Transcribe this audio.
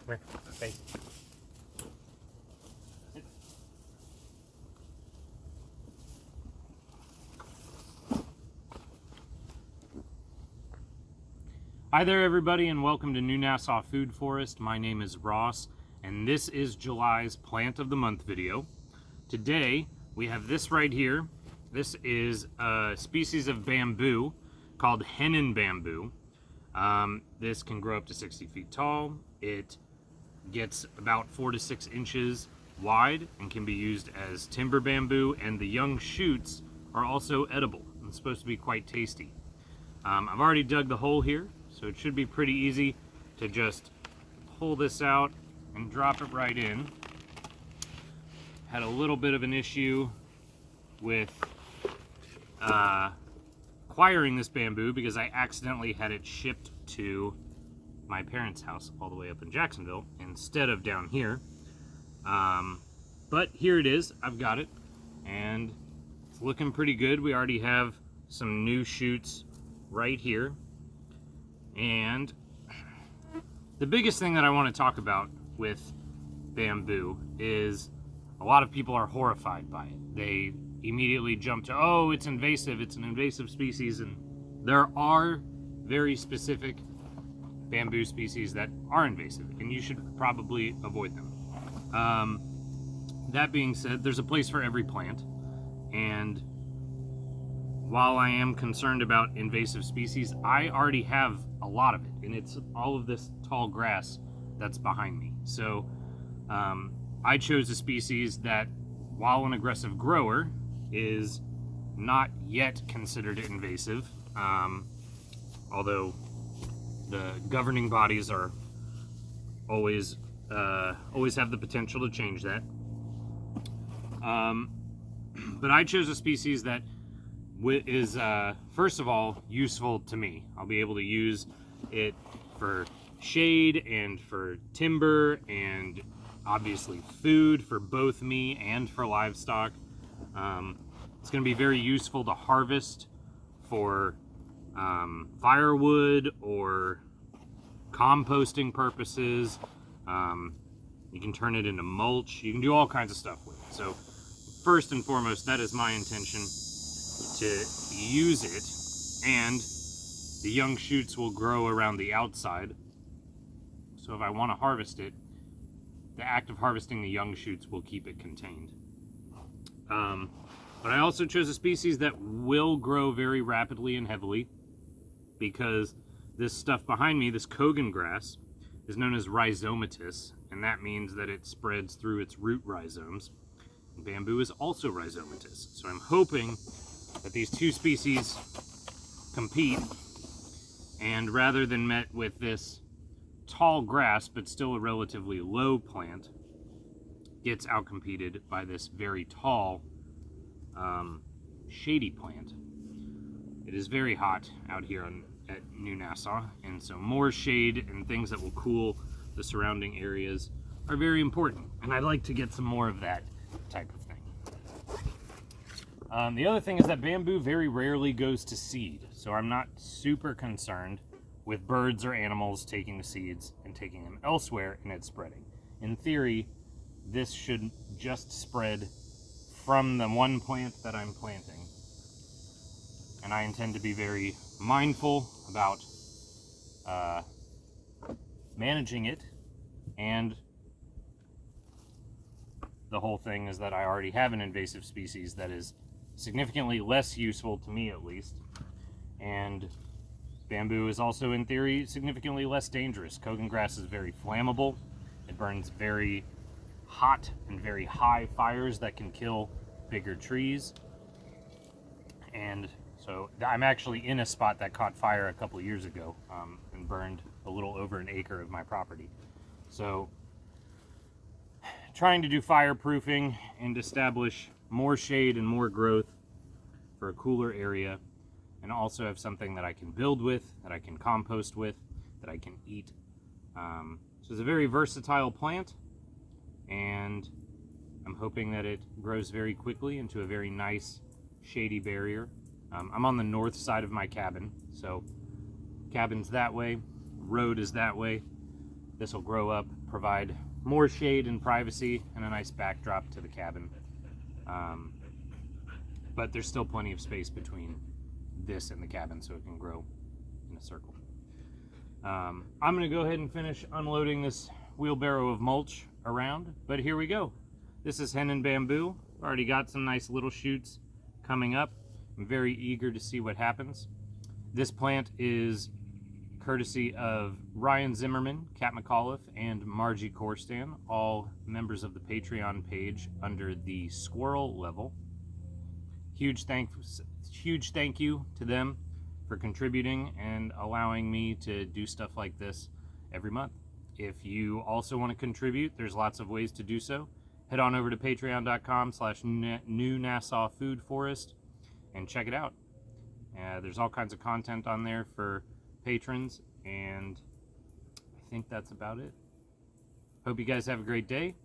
here. Face. Hi there everybody, and welcome to New Nassau Food Forest. My name is Ross, and this is July's Plant of the Month video. Today we have this right here. This is a species of bamboo called hennen bamboo. This can grow up to 60 feet tall. It gets about 4 to 6 inches wide and can be used as timber bamboo, and the young shoots are also edible and supposed to be quite tasty. I've already dug the hole here, so it should be pretty easy to just pull this out and drop it right in. Had a little bit of an issue with acquiring this bamboo because I accidentally had it shipped to my parents' house all the way up in Jacksonville instead of down here. But here it is, I've got it, and it's looking pretty good. We already have some new shoots right here. And the biggest thing that I want to talk about with bamboo is a lot of people are horrified by it. They immediately jump to, oh, it's invasive, it's an invasive species, and there are very specific bamboo species that are invasive, and you should probably avoid them. That being said, there's a place for every plant, and while I am concerned about invasive species, I already have a lot of it, and it's all of this tall grass that's behind me. So I chose a species that, while an aggressive grower, is not yet considered invasive, although the governing bodies are always have the potential to change that. But I chose a species that is first of all useful to me. I'll be able to use it for shade and for timber and obviously food for both me and for livestock. It's going to be very useful to harvest for firewood or composting purposes. You can turn it into mulch. You can do all kinds of stuff with it. So first and foremost, that is my intention, to use it, and the young shoots will grow around the outside. So if I want to harvest it, the act of harvesting the young shoots will keep it contained. But I also chose a species that will grow very rapidly and heavily, because this stuff behind me, this Kogan grass, is known as rhizomatous, and that means that it spreads through its root rhizomes. And bamboo is also rhizomatous. So I'm hoping that these two species compete, and rather than met with this tall grass but still a relatively low plant, gets outcompeted by this very tall shady plant. It is very hot out here at New Nassau, and so more shade and things that will cool the surrounding areas are very important, and I'd like to get some more of that type of thing. The other thing is that bamboo very rarely goes to seed, so I'm not super concerned with birds or animals taking the seeds and taking them elsewhere and it spreading. In theory, this should just spread from the one plant that I'm planting, and I intend to be very mindful about managing it. And the whole thing is that I already have an invasive species that is significantly less useful to me, at least, and bamboo is also, in theory, significantly less dangerous. Kogan grass is very flammable. It burns very hot and very high fires that can kill bigger trees. And so I'm actually in a spot that caught fire a couple years ago and burned a little over an acre of my property. So trying to do fireproofing and establish more shade and more growth for a cooler area, and also have something that I can build with, that I can compost with, that I can eat. So it's a very versatile plant, and I'm hoping that it grows very quickly into a very nice shady barrier. I'm on the north side of my cabin, so cabin's that way, road is that way, This will grow up, provide more shade and privacy, and a nice backdrop to the cabin. But there's still plenty of space between this and the cabin, so it can grow in a circle. I'm going to go ahead and finish unloading this wheelbarrow of mulch around, but here we go. This is Henon bamboo. Already got some nice little shoots coming up. I'm very eager to see what happens. This plant is courtesy of Ryan Zimmerman, Kat McAuliffe, and Margie Corstan, all members of the Patreon page under the squirrel level. Huge thank you to them for contributing and allowing me to do stuff like this every month. If you also want to contribute, there's lots of ways to do so. Head on over to patreon.com/New Nassau Food Forest and check it out. There's all kinds of content on there for patrons, and I think that's about it. Hope you guys have a great day.